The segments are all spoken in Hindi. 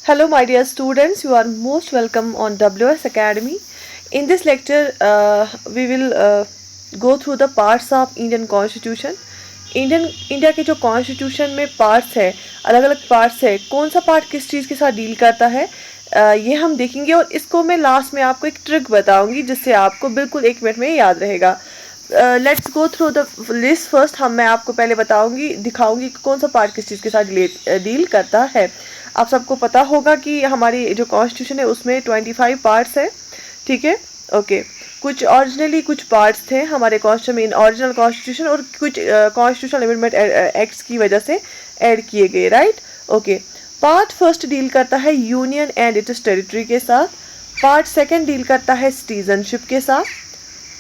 Hello, my dear students. You are most welcome on WS Academy. In this lecture, we will go through the parts of Indian Constitution. India के जो कॉन्स्टिट्यूशन में पार्ट्स है, अलग अलग पार्ट्स है, कौन सा पार्ट किस चीज़ के साथ डील करता है, ये हम देखेंगे। और इसको मैं लास्ट में आपको एक ट्रिक बताऊंगी जिससे आपको बिल्कुल 1 मिनट में याद रहेगा। Let's go through the list first. मैं आपको पहले दिखाऊंगी कि कौन सा पार्ट किस चीज़ के साथ डील करता है। आप सबको पता होगा कि हमारी जो कॉन्स्टिट्यूशन है उसमें 25 पार्ट्स है, ठीक है। ओके, कुछ पार्ट्स थे हमारे कॉन्स्टिट्यूशन में ओरिजिनल कॉन्स्टिट्यूशन, और कुछ कॉन्स्टिट्यूशनल अमेंडमेंट एक्ट्स की वजह से ऐड किए गए, right. Okay, part first deal करता है यूनियन एंड इट्स टेरिटरी के साथ। पार्ट सेकंड डील करता है सिटीजनशिप के साथ।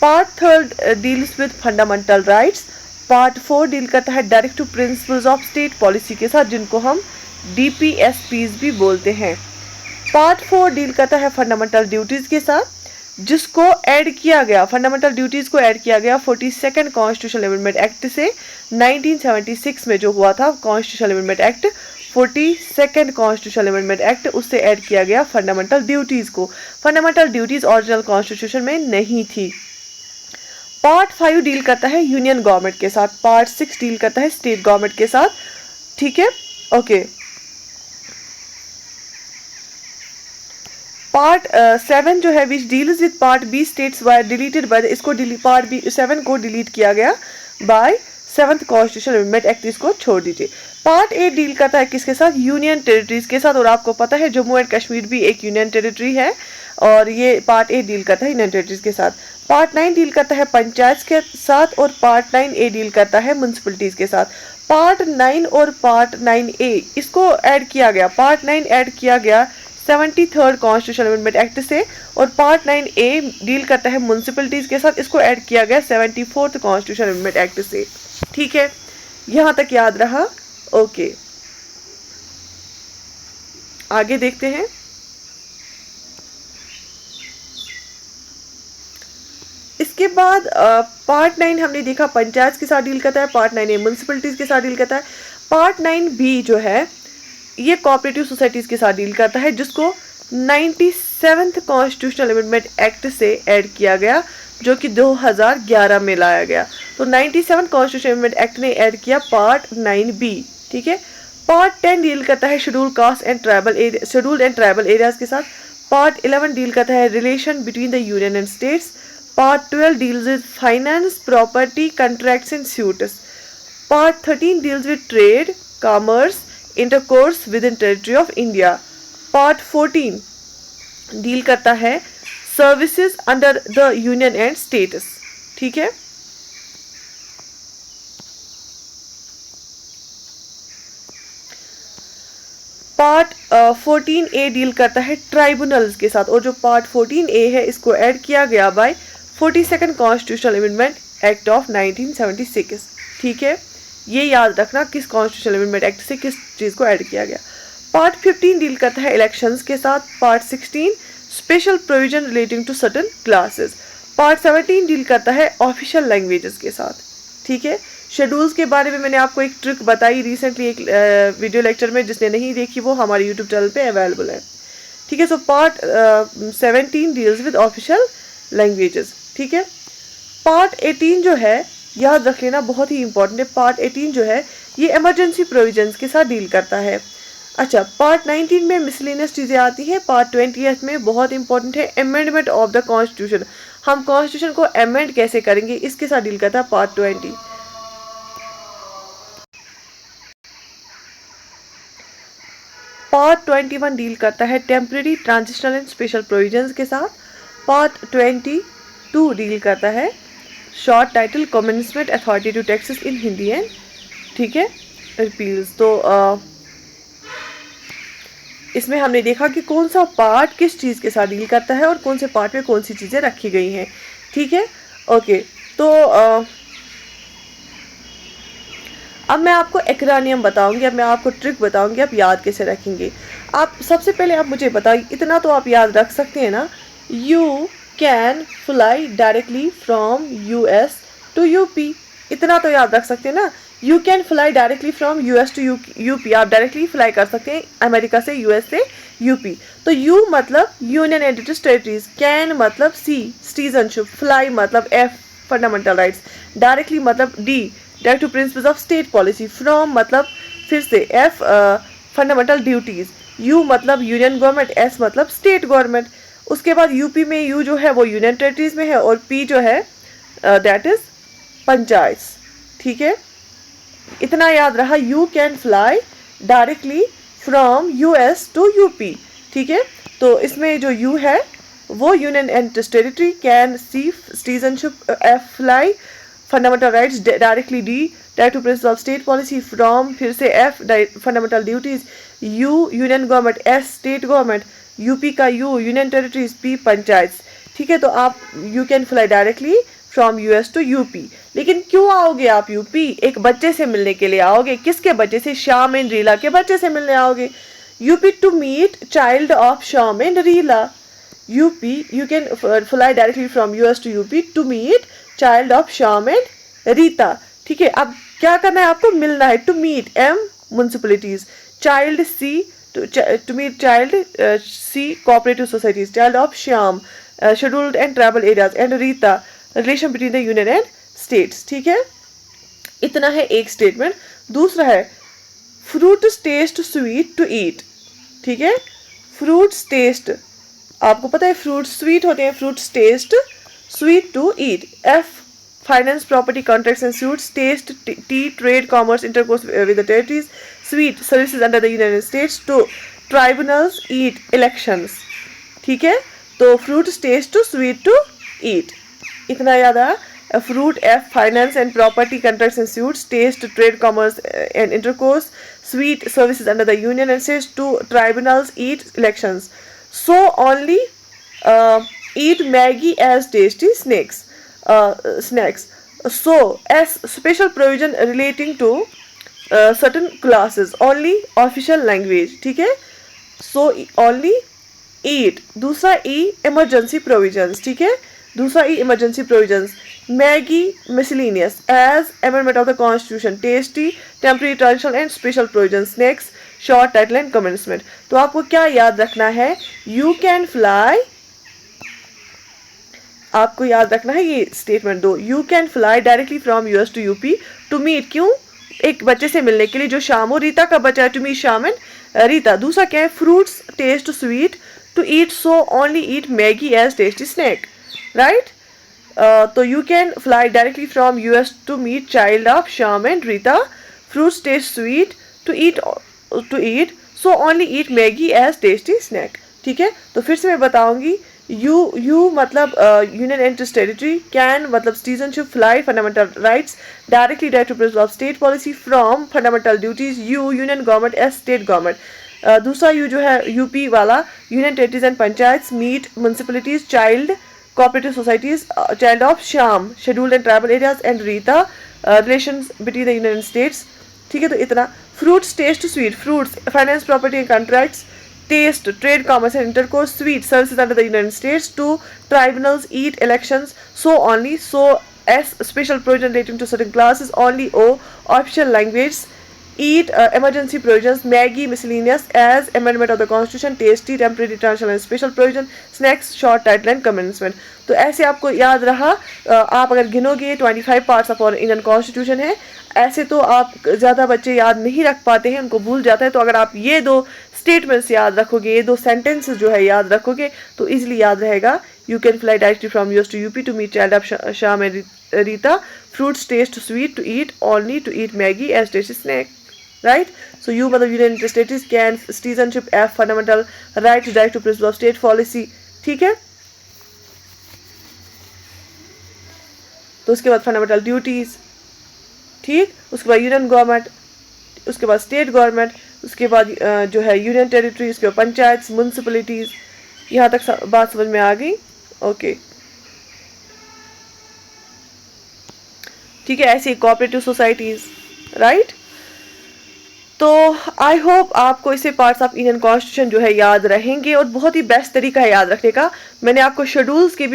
Part third deals with fundamental rights. Part four deal करता है direct to principles of state policy के साथ, जिनको हम DPSPs भी बोलते हैं। पार्ट फोर डील करता है फंडामेंटल ड्यूटीज़ के साथ, जिसको ऐड किया गया, फंडामेंटल ड्यूटीज़ को ऐड किया गया 42nd कॉन्स्टिट्यूशनल अमेंडमेंट एक्ट से। 1976 में जो हुआ था constitutional amendment act, 42nd constitutional amendment act, उससे ऐड किया गया फंडामेंटल ड्यूटीज़ को। फंडामेंटल ड्यूटीज़ ओरिजिनल कॉन्स्टिट्यूशन में नहीं थी। पार्ट 5 डील करता है यूनियन गवर्नमेंट के साथ। पार्ट 6 डील करता है स्टेट गवर्नमेंट के साथ, ठीक है। ओके, पार्ट 7 जो है which deals with part B states were deleted by, इसको पार्ट बी 7 को डिलीट किया गया bye 7th constitutional amendment act, इसको छोड़ दीजिए। पार्ट 8 डील करता है किसके साथ? यूनियन टेरिटरीज के साथ, और आपको पता है जम्मू एंड कश्मीर भी एक यूनियन टेरिटरी है, और ये पार्ट 8 डील करता है यूनियन टेरिटरीज के साथ। पार्ट 9 डील करता है पंचायत के साथ, और पार्ट 9A डील करता है म्यूनसिपलिटीज के साथ। पार्ट 9 और पार्ट 9A इसको ऐड किया गया, पार्ट 9 ऐड किया गया 73rd कॉन्स्टिट्यूशनल अमेंडमेंट एक्ट से, और पार्ट 9A डील करता है म्यूनसिपलिटीज के साथ, इसको ऐड किया गया 74th कॉन्स्टिट्यूशनल अमेंडमेंट एक्ट से, ठीक है। यहां तक याद रहा? ओके, आगे देखते हैं। इसके बाद पार्ट 9 हमने देखा पंचायत के साथ डील करता है, पार्ट 9A म्यूनसिपलिटीज के साथ डील करता है। पार्ट 9B जो है ये कोऑपरेटिव सोसाइटीज के साथ डील करता है, जिसको 97th कॉन्स्टिट्यूशनल अमेंडमेंट एक्ट से ऐड किया गया, जो कि 2011 में लाया गया। तो 97 कॉन्स्टिट्यूशनल अमेंडमेंट एक्ट ने ऐड किया पार्ट 9B, ठीक है। पार्ट 10 डील करता है scheduled caste and tribal areas के साथ। पार्ट 11 डील करता है relation between the union and states. Part 12 deals with finance, property, contracts and suits. Part 13 deals with trade, commerce, intercourse with in territory of India. Part 14 deal करता है services under the union and states, ठीक है। पार्ट 14A डील करता है ट्राइब्यूनल्स के साथ, और जो पार्ट 14A है इसको ऐड किया गया by 42nd constitutional amendment act of 1976, ठीक है। ये याद रखना किस कॉन्स्टिट्यूशनल अमेंडमेंट एक्ट से किस चीज़ को ऐड किया गया। पार्ट 15 डील करता है इलेक्शंस के साथ। Part 16 special provision relating to certain classes. Part 17 deal करता है ऑफिशियल लैंग्वेजेस के साथ, ठीक है। शेड्यूल्स के बारे में मैंने आपको एक ट्रिक बताई रिसेंटली एक वीडियो लेक्चर में, जिसने नहीं देखी वो हमारे यूट्यूब चैनल पे अवेलेबल है, ठीक है। So part 17 deals with official languages, ठीक है। पार्ट 18 जो है याद रख लेना, बहुत ही इंपॉर्टेंट है। पार्ट 18 जो है ये इमरजेंसी प्रोविजंस के साथ डील करता है। अच्छा, पार्ट 19 में मिसलेनियस चीज़ें आती हैं। पार्ट 20 में बहुत इंपॉर्टेंट है अमेंडमेंट ऑफ द कॉन्स्टिट्यूशन, हम कॉन्स्टिट्यूशन को अमेंड कैसे करेंगे, इसके साथ डील करता है पार्ट 20। पार्ट 21 डील करता है temporary, transitional and special provisions के साथ। पार्ट 22 डील करता है short title commencement authority to taxes in Hindi and, ठीक है, रिपील्स। तो इसमें हमने देखा कि कौन सा पार्ट किस चीज़ के साथ डील करता है और कौन से पार्ट में कौन सी चीज़ें रखी गई हैं, ठीक है। ओके, तो अब मैं आपको एक्रोनियम बताऊंगी, अब मैं आपको ट्रिक बताऊंगी, आप याद कैसे रखेंगे। आप सबसे पहले आप मुझे बताइए, इतना तो आप याद रख सकते हैं ना, you can fly directly from US to UP, इतना तो याद रख सकते हैं ना। You can fly directly from US to UP, आप डायरेक्टली फ्लाई कर सकते हैं अमेरिका से यूएस से यूपी। तो यू मतलब यूनियन एंड टेरिटरीज, कैन मतलब सी सिटीजनशिप, फ्लाई मतलब एफ फंडामेंटल राइट्स, डायरेक्टली मतलब D direct to principles of state policy, from मतलब फिर से एफ फंडामेंटल ड्यूटीज, यू मतलब यूनियन गवर्नमेंट, एस मतलब स्टेट गवर्नमेंट। उसके बाद यूपी में यू जो है वो यूनियन टेरिटरीज में है और पी जो है दैट इज पंचायत। ठीक है, इतना याद रहा, you can fly directly from US to UP. ठीक है, तो इसमें जो यू है वो union and territory, can C citizenship, F fly fundamental rights, directly D direct to principle of state policy, from फिर से F fundamental duties, you union government, S state government, UP का U union territories, P panchayat. ठीक है, तो आप you can fly directly from US to UP. लेकिन क्यों आओगे आप यूपी? एक बच्चे से मिलने के लिए आओगे। किसके बच्चे से? श्याम एंड रीला के बच्चे से मिलने आओगे। UP to meet child of Shyam and Reela. UP you can fly directly from US to UP to meet child of Shyam and Rita. ठीक है, अब क्या करना है आपको? मिलना है। To meet M municipalities, child C to meet child C cooperative societies, child of Shyam scheduled and tribal areas and Rita relation between the union and states. ठीक है, इतना है एक स्टेटमेंट। दूसरा है fruits taste sweet to eat. ठीक है, फ्रूट्स टेस्ट, आपको पता है फ्रूट्स स्वीट होते हैं, fruits taste sweet to eat. F finance property contracts and suits, taste T trade commerce intercourse with the territories, sweet services under the union states, to tribunals, eat elections. ठीक है, तो fruits taste to sweet to eat, इतना याद आया। fruit, F finance and property contracts and suits, taste trade commerce and intercourse, sweet services under the union and says to tribunals, eat elections. So only eat Maggie as tasty snacks. So as special provision relating to certain classes, only official language. ठीक है, so only eat. दूसरा E emergency provisions. ठीक है, दूसरा E emergency provisions. Maggi miscellaneous age amendment of the constitution, tasty temporary transitional and special provisions. Next short title and commencement. तो आपको क्या याद रखना है? यू कैन फ्लाई, आपको याद रखना है ये स्टेटमेंट दो, you can fly directly from US to UP to meet, क्यों? एक बच्चे से मिलने के लिए जो श्याम और रीता का बच्चा है, to meet Shyam and Rita. दूसरा क्या है? Fruits taste sweet to eat, so only eat Maggi as tasty snack, right? So you can fly directly from US to meet child of Sham and Rita. Fruits taste sweet to eat, so only eat Maggie as tasty snack. ठीक है, तो फिर से मैं बताऊंगी। यू मतलब यूनियन एंड टेरिटरी, कैन मतलब citizenship, fly fundamental rights, directly direct to principle of state policy, from fundamental duties, you union government as state government. दूसरा यू जो है यूपी वाला, union territories and panchayat, meet municipalities, child cooperative societies, child of Sham, scheduled and tribal areas and Rita, relations between the United States. ठीक है, तो इतना। Fruits taste sweet, fruits finance property and contracts, taste trade commerce and intercourse, sweet services under the United States, to tribunals, eat elections, so only, so S special provision relating to certain classes, only O official language, eat emergency provisions, Maggie miscellaneous as amendment of the constitution, tasty temporary transitional and special provision, snacks short title and commencement. तो ऐसे आपको याद रहा। आप अगर गिनोगे 25 पार्ट्स ऑफ और इंडियन कॉन्स्टिट्यूशन है। ऐसे तो आप ज़्यादा बच्चे याद नहीं रख पाते हैं, उनको भूल जाता है। तो अगर आप ये दो स्टेटमेंट्स याद रखोगे, ये दो सेंटेंसेस जो है याद रखोगे, तो इजिली याद रहेगा। You can fly directly from US to UP to meet child of Shyam and Rita, fruits taste sweet to eat, only to eat Maggi as tasty snack, right? So you मतलब union territories, can citizenship, F fundamental rights, direct to principle of state policy. ठीक है, तो उसके बाद फंडामेंटल ड्यूटीज, ठीक, उसके बाद यूनियन गवर्नमेंट, उसके बाद स्टेट गवर्नमेंट, उसके बाद जो है यूनियन टेरिटरी, उसके बाद पंचायत, म्युनिसिपैलिटीज। यहाँ तक बात समझ में आ गई? ओके, ठीक है, ऐसे कोऑपरेटिव सोसाइटीज, राइट? तो आई होप आपको इससे पार्ट्स ऑफ इंडियन कॉन्स्टिट्यूशन जो है याद रहेंगे, और बहुत ही बेस्ट तरीका है याद रखने का। मैंने आपको शेड्यूल्स के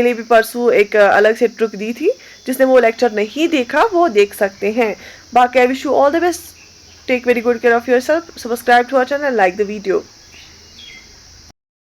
लिए भी परसों एक अलग से ट्रिक दी थी, जिसने वो लेक्चर नहीं देखा वो देख सकते हैं। बाकी I wish you all the best. Take very good care of yourself. Subscribe to our channel and like the video.